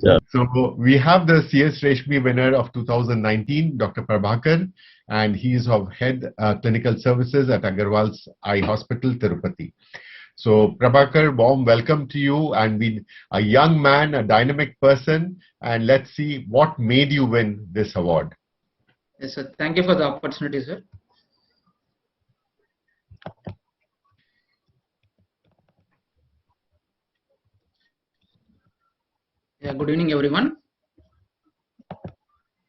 Yeah. So we have the CS Reshmi winner of 2019, Dr. Prabhakar, and he is of Head Clinical Services at Agarwal's Eye Hospital, Tirupati. So Prabhakar, warm welcome to you, and be a young man, a dynamic person, and let's see what made you win this award. Yes, sir. Thank you for the opportunity, sir. Yeah, good evening, everyone.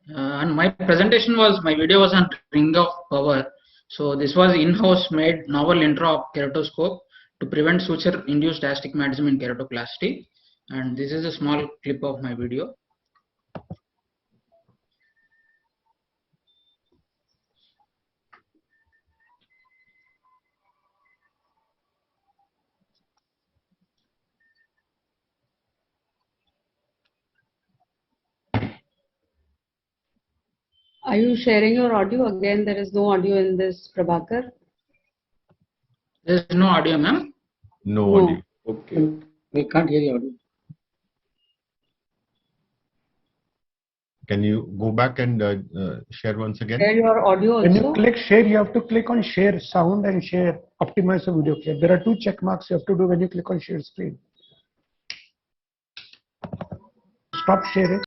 And my presentation was, my video was on ring of power. So this was in-house made novel intro of keratoscope to prevent suture-induced astigmatism in keratoplasty. And this is a small clip of my video. Are you sharing your audio? Again, there is no audio in this, Prabhakar. There is no audio, ma'am? No audio. Okay. We can't hear your audio. Can you go back and share once again? Share your audio also. When you click share, you have to click on share sound and share optimize the video clip. There are 2 check marks you have to do when you click on share screen. Stop sharing.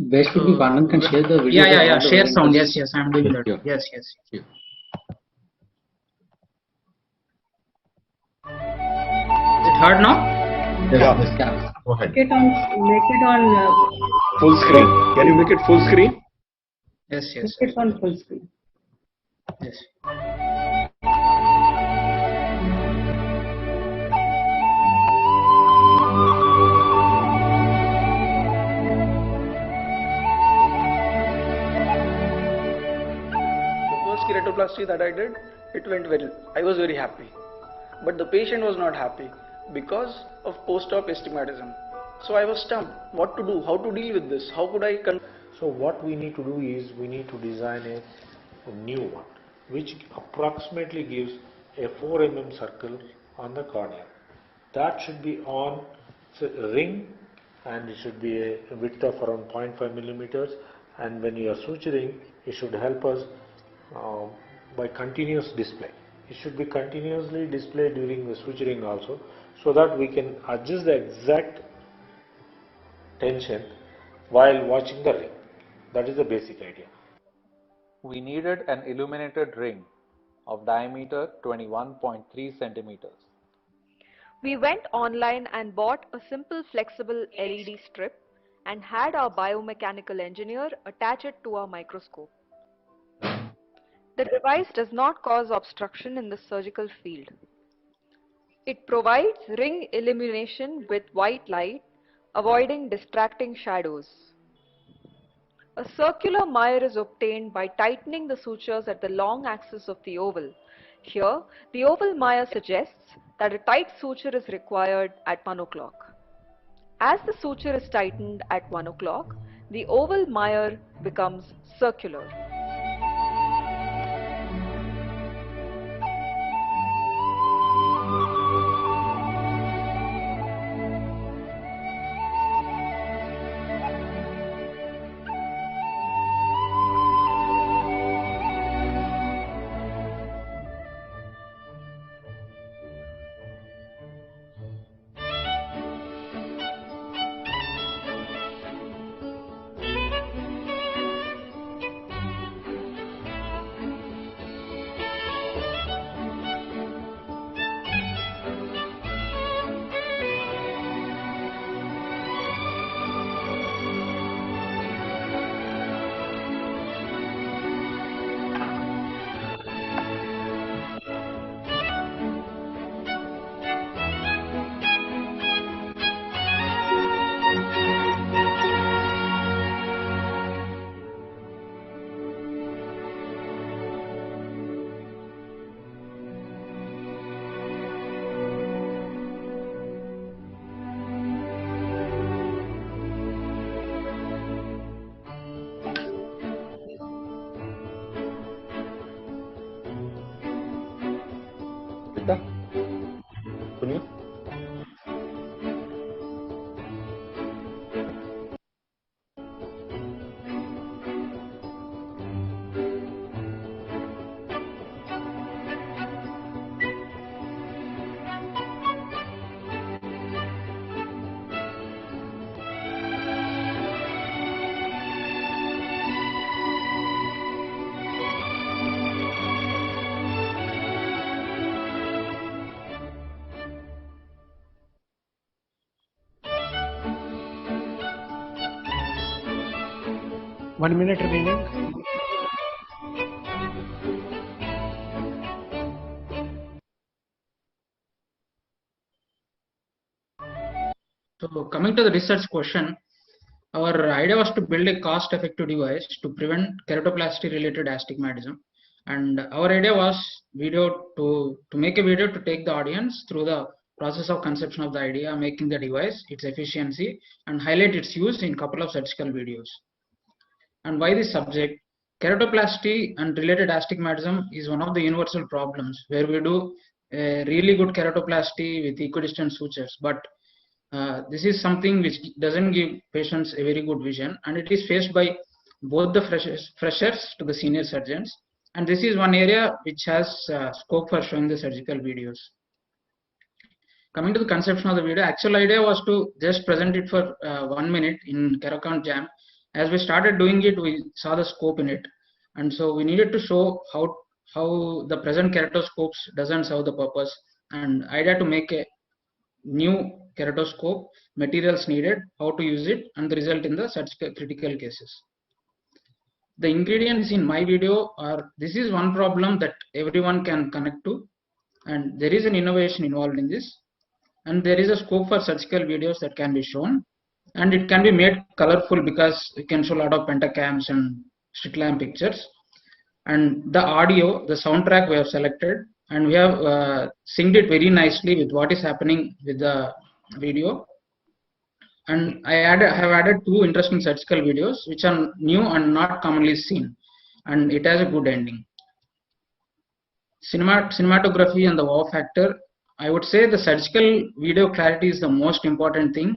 Best would be Anand can share the video. Yeah. Share sound. Yes. I'm doing that. Yeah. Yes. Yeah. Is it heard now? Yeah. Go ahead. Make it on Full screen. Can you make it full screen? Yes. make it on full screen. Yes. Keratoplasty that I did, it went well. I was very happy. But the patient was not happy because of post-op astigmatism. So I was stumped. What to do? How to deal with this? How could I... So what we need to do is we need to design a new one which approximately gives a 4 mm circle on the cornea. That should be on a ring, and it should be a width of around 0.5 millimeters, and when you are suturing, it should help us by continuous display. It should be continuously displayed during the suturing also, so that we can adjust the exact tension while watching the ring. That is the basic idea. We needed an illuminated ring of diameter 21.3 centimeters. We went online and bought a simple flexible LED strip and had our biomechanical engineer attach it to our microscope. The device does not cause obstruction in the surgical field. It provides ring illumination with white light, avoiding distracting shadows. A circular mire is obtained by tightening the sutures at the long axis of the oval. Here, the oval mire suggests that a tight suture is required at 1 o'clock. As the suture is tightened at 1 o'clock, the oval mire becomes circular. 1 minute remaining. So coming to the research question, our idea was to build a cost-effective device to prevent keratoplasty-related astigmatism. And our idea was to make a video to take the audience through the process of conception of the idea, making the device, its efficiency, and highlight its use in a couple of surgical videos. And why this subject? Keratoplasty and related astigmatism is one of the universal problems where we do a really good keratoplasty with equidistant sutures, but this is something which doesn't give patients a very good vision, and it is faced by both the freshers to the senior surgeons. And this is one area which has scope for showing the surgical videos. Coming to the conception of the video, actual idea was to just present it for 1 minute in Keracount Jam. As we started doing it, we saw the scope in it, and so we needed to show how the present keratoscopes doesn't serve the purpose, and idea to make a new keratoscope, materials needed, how to use it, and the result in the surgical critical cases. The ingredients in my video are, this is one problem that everyone can connect to, and there is an innovation involved in this, and there is a scope for surgical videos that can be shown, and it can be made colorful because we can show a lot of pentacams and street lamp pictures. And the audio, the soundtrack we have selected, and we have synced it very nicely with what is happening with the video. And I have added 2 interesting surgical videos which are new and not commonly seen, and it has a good ending. Cinematography and the wow factor, I would say the surgical video clarity is the most important thing.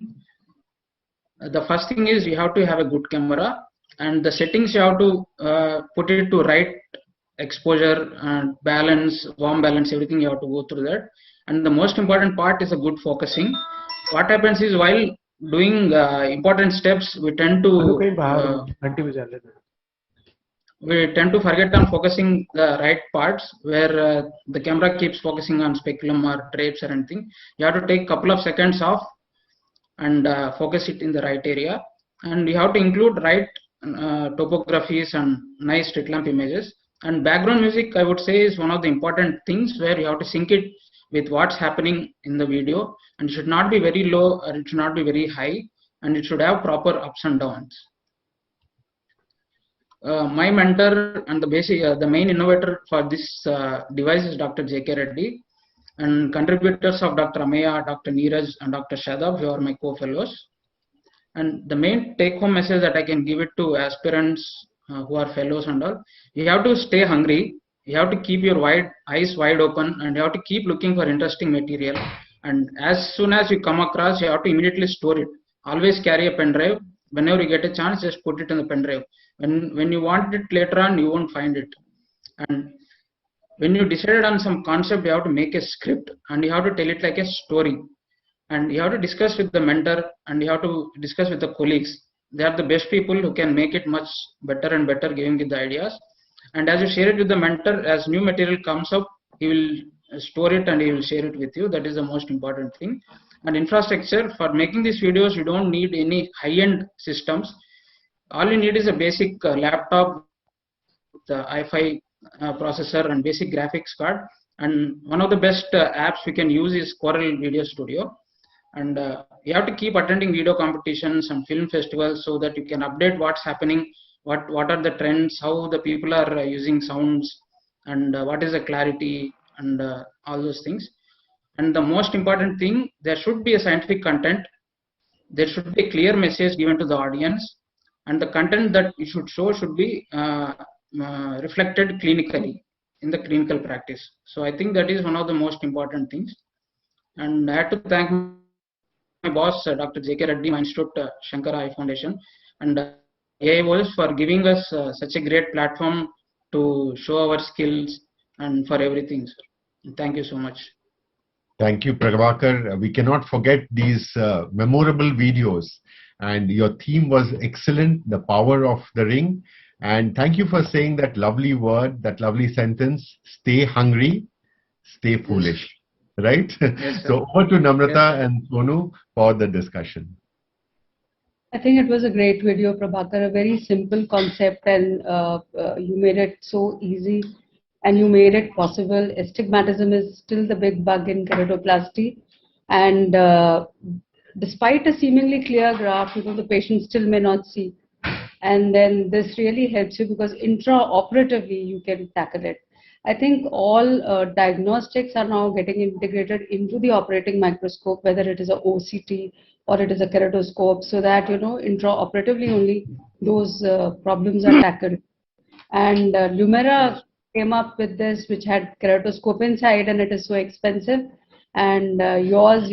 The first thing is you have to have a good camera, and the settings you have to put it to right exposure and balance, warm balance, everything you have to go through that. And the most important part is a good focusing. What happens is while doing important steps, we tend to forget on focusing the right parts where the camera keeps focusing on speculum or drapes or anything. You have to take a couple of seconds off and focus it in the right area, and you have to include right topographies and nice street lamp images. And background music, I would say, is one of the important things where you have to sync it with what's happening in the video, and it should not be very low or it should not be very high, and it should have proper ups and downs. My mentor and the main innovator for this device is Dr. J.K. Reddy, and contributors of Dr. Ameya, Dr. Neeraj, and Dr. Shadab, who are my co-fellows. And the main take-home message that I can give it to aspirants who are fellows and all, you have to stay hungry, you have to keep your eyes wide open, and you have to keep looking for interesting material. And as soon as you come across, you have to immediately store it. Always carry a pen drive. Whenever you get a chance, just put it in the pen drive. When you want it later on, you won't find it. And when you decided on some concept, you have to make a script, and you have to tell it like a story. And you have to discuss with the mentor, and you have to discuss with the colleagues. They are the best people who can make it much better and better, giving you the ideas. And as you share it with the mentor, as new material comes up, he will store it and he will share it with you. That is the most important thing. And infrastructure, for making these videos, you don't need any high-end systems. All you need is a basic laptop, the i5 processor and basic graphics card. And one of the best apps we can use is Corel Video Studio. And you have to keep attending video competitions and film festivals so that you can update what's happening, what are the trends, how the people are using sounds, and what is the clarity, and all those things. And the most important thing, there should be a scientific content, there should be a clear message given to the audience, and the content that you should show should be reflected clinically in the clinical practice. So I think that is one of the most important things. And I have to thank my boss, Dr. J.K. Reddy, my institute, Shankara Eye Foundation, and AIOS for giving us such a great platform to show our skills and for everything, sir. Thank you so much. Thank you, Prabhakar. We cannot forget these memorable videos, and your theme was excellent, the power of the ring. And thank you for saying that lovely word, that lovely sentence, stay hungry, stay foolish. Right? Yes, so over to Namrata and Sonu for the discussion. I think it was a great video, Prabhakar, a very simple concept, and you made it so easy and you made it possible. Astigmatism is still the big bug in keratoplasty, and despite a seemingly clear graph, the patient still may not see. And then this really helps you because intraoperatively you can tackle it. I think all diagnostics are now getting integrated into the operating microscope, whether it is a OCT or it is a keratoscope, so that intraoperatively only those problems are tackled. And Lumera came up with this, which had keratoscope inside, and it is so expensive. And yours,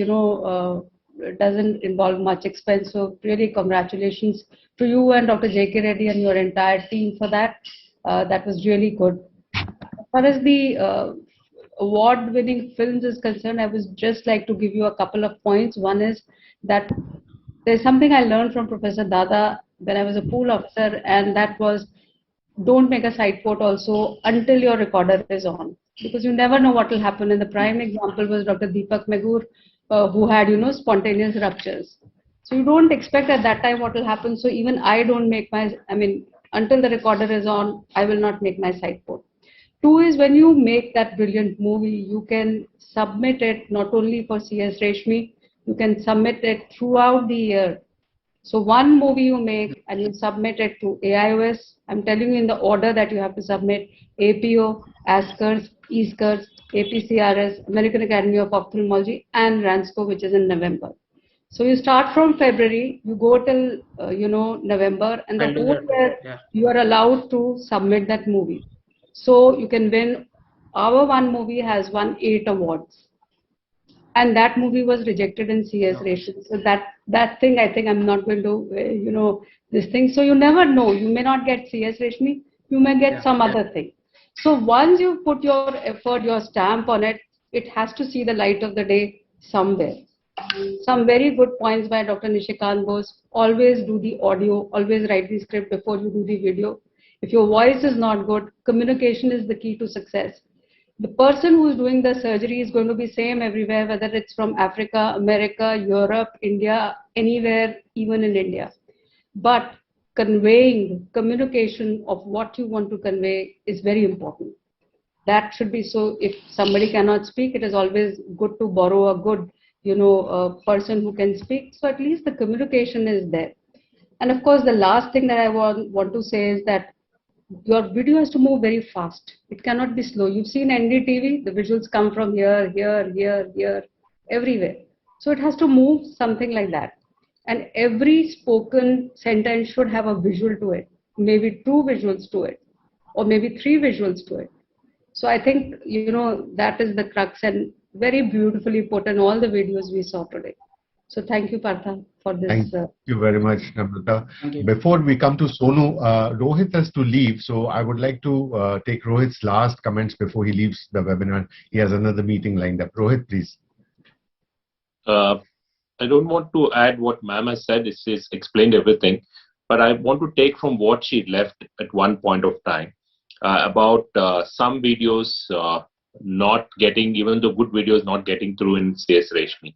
doesn't involve much expense. So really, congratulations to you and Dr. J.K. Reddy and your entire team for that. That was really good. As far as the award-winning films is concerned, I would just like to give you a couple of points. One is that there's something I learned from Professor Dada when I was a pool officer, and that was don't make a side port also until your recorder is on, because you never know what will happen. And the prime example was Dr. Deepak Megur, who had spontaneous ruptures. So you don't expect at that time what will happen. So even I don't make until the recorder is on, I will not make my side port. Two is when you make that brilliant movie, you can submit it not only for CS Reshmi, you can submit it throughout the year. So one movie you make and you submit it to AIOS. I'm telling you in the order that you have to submit: APO, ASCRS, ESCRS, APCRS, American Academy of Ophthalmology, and RANSCO, which is in November. So you start from February, you go till November, and the whole year you are allowed to submit that movie. So you can win. Our one movie has won 8 awards. And that movie was rejected in CS ratio. So that thing, I think I'm not going to, this thing. So you never know. You may not get CS Reshmi. You may get some other thing. So once you put your effort, your stamp on it, it has to see the light of the day somewhere. Some very good points by Dr. Nishikant Bose. Always do the audio. Always write the script before you do the video. If your voice is not good, communication is the key to success. The person who is doing the surgery is going to be same everywhere, whether it's from Africa, America, Europe, India, anywhere, even in India. But conveying communication of what you want to convey is very important. That should be so. If somebody cannot speak, it is always good to borrow a good, person who can speak. So at least the communication is there. And of course, the last thing that I want to say is that your video has to move very fast. It cannot be slow. You've seen NDTV, the visuals come from here, here, here, here, everywhere. So it has to move something like that. And every spoken sentence should have a visual to it, maybe 2 visuals to it, or maybe 3 visuals to it. So I think, that is the crux, and very beautifully put in all the videos we saw today. So thank you, Partha, for this. Thank you very much, Namrata. Before we come to Sonu, Rohit has to leave, so I would like to take Rohit's last comments before he leaves the webinar. He has another meeting lined up. Rohit, please. I don't want to add what ma'am has said. She's explained everything, but I want to take from what she left at one point of time about some videos not getting, even the good videos not getting through in CS Reshmi.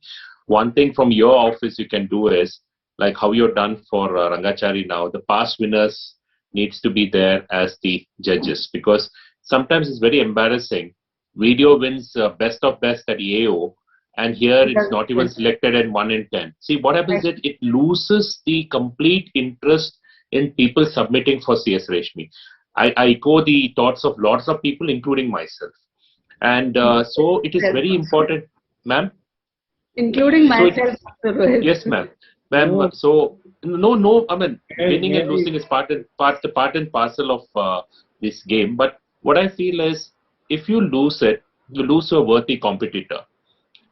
One thing from your office you can do is, like how you're done for Rangachari now, the past winners needs to be there as the judges, because sometimes it's very embarrassing. Video wins best of best at AO, and here it's not even selected at 1 in 10. See, what happens is it loses the complete interest in people submitting for CS Reshmi. I echo the thoughts of lots of people, including myself. And so it is very important, ma'am. Including myself. Yes, ma'am. Ma'am, so no, I mean, winning and losing is part and parcel of this game. But what I feel is, if you lose it, you lose to a worthy competitor.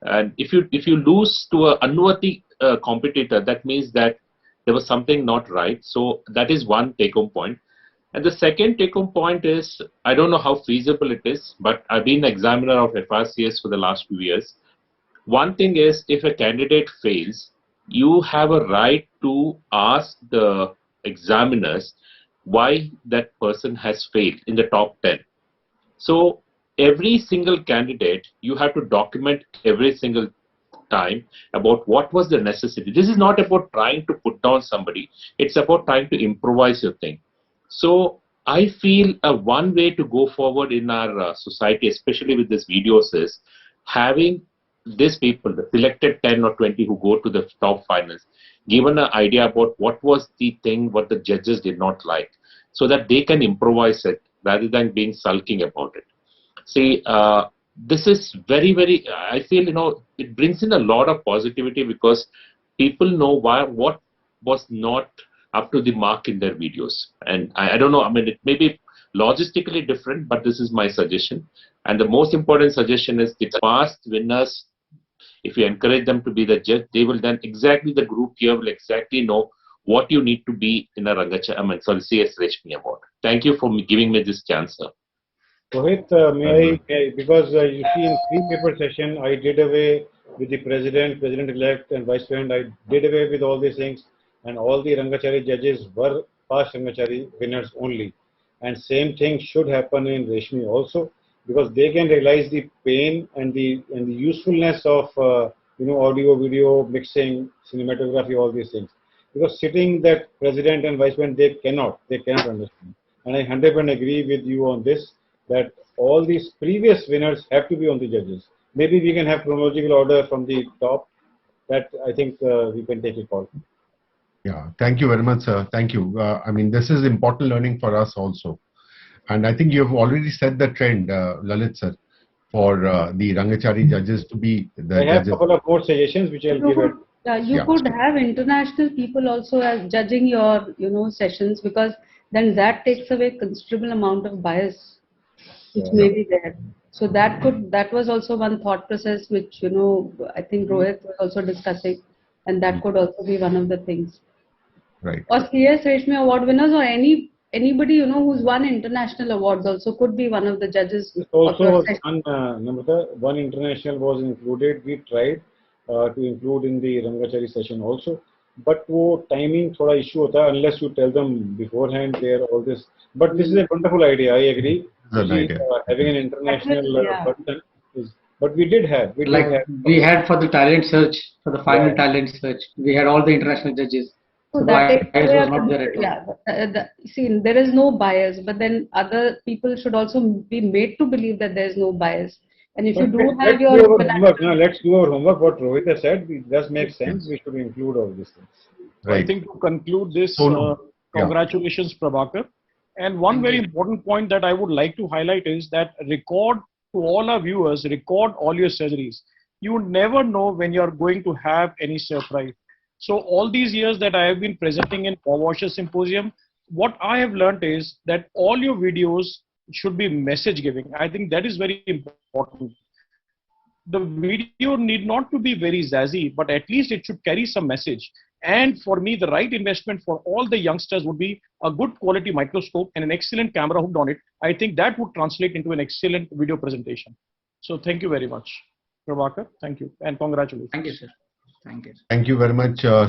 And if you lose to an unworthy competitor, that means that there was something not right. So that is one take-home point. And the second take-home point is, I don't know how feasible it is, but I've been examiner of FRCS for the last few years. One thing is, if a candidate fails, you have a right to ask the examiners why that person has failed in the top 10. So every single candidate, you have to document every single time about what was the necessity. This is not about trying to put down somebody. It's about trying to improvise your thing. So I feel one way to go forward in our society, especially with these videos, is having these people, the selected 10 or 20 who go to the top finals, given an idea about what was the thing, what the judges did not like, so that they can improvise it rather than being sulking about it. See, this is very, very, I feel, it brings in a lot of positivity because people know what was not up to the mark in their videos. And I don't know, I mean, it may be logistically different, but this is my suggestion. And the most important suggestion is the past winners, if you encourage them to be the judge, they will then exactly, the group here will exactly know what you need to be in a CS Reshmi award. Thank you for giving me this chance, sir. Rohit, because you see in three-paper session, I did away with the president-elect and vice president. I did away with all these things, and all the Rangachari judges were past Rangachari winners only. And same thing should happen in Reshmi also, because they can realize the pain and the usefulness of audio, video, mixing, cinematography, all these things. Because sitting that president and vice president, they cannot understand. And I 100% agree with you on this, that all these previous winners have to be on the judges. Maybe we can have chronological order from the top. That I think we can take it forward. Yeah, thank you very much, sir. Thank you. I mean, this is important learning for us also. And I think you have already set the trend, Lalit sir, for the Rangachari judges to be the I have judges. a couple of more suggestions which I'll give it. You could have international people also as judging your, sessions, because then that takes away considerable amount of bias which may be there. So that was also one thought process which, I think Rohit was also discussing, and that could also be one of the things. Right. Or CS Reshmi award winners, or anybody, who's won international awards also could be one of the judges. Also, one international was included. We tried to include in the Rangachari session also. But वो timing थोड़ा issue होता है, unless you tell them beforehand there all this. But this is a wonderful idea. I agree. Having an international person is. But we had for the talent search, for the final talent search, we had all the international judges. So that bias was not there at all. See, there is no bias, but then other people should also be made to believe that there is no bias. And if you do have your let's do our homework. What Rohit has said, it does make sense. We should include all these things. Right. I think to conclude this, congratulations, Prabhakar. And one very important point that I would like to highlight is that record to all our viewers, record all your surgeries. You never know when you are going to have any surprise. So all these years that I have been presenting in Power Washer Symposium, what I have learned is that all your videos should be message giving. I think that is very important. The video need not to be very zazzy, but at least it should carry some message. And for me, the right investment for all the youngsters would be a good quality microscope and an excellent camera hooked on it. I think that would translate into an excellent video presentation. So thank you very much, Prabhakar. Thank you and congratulations. Thank you, sir. Thank you. Thank you very much.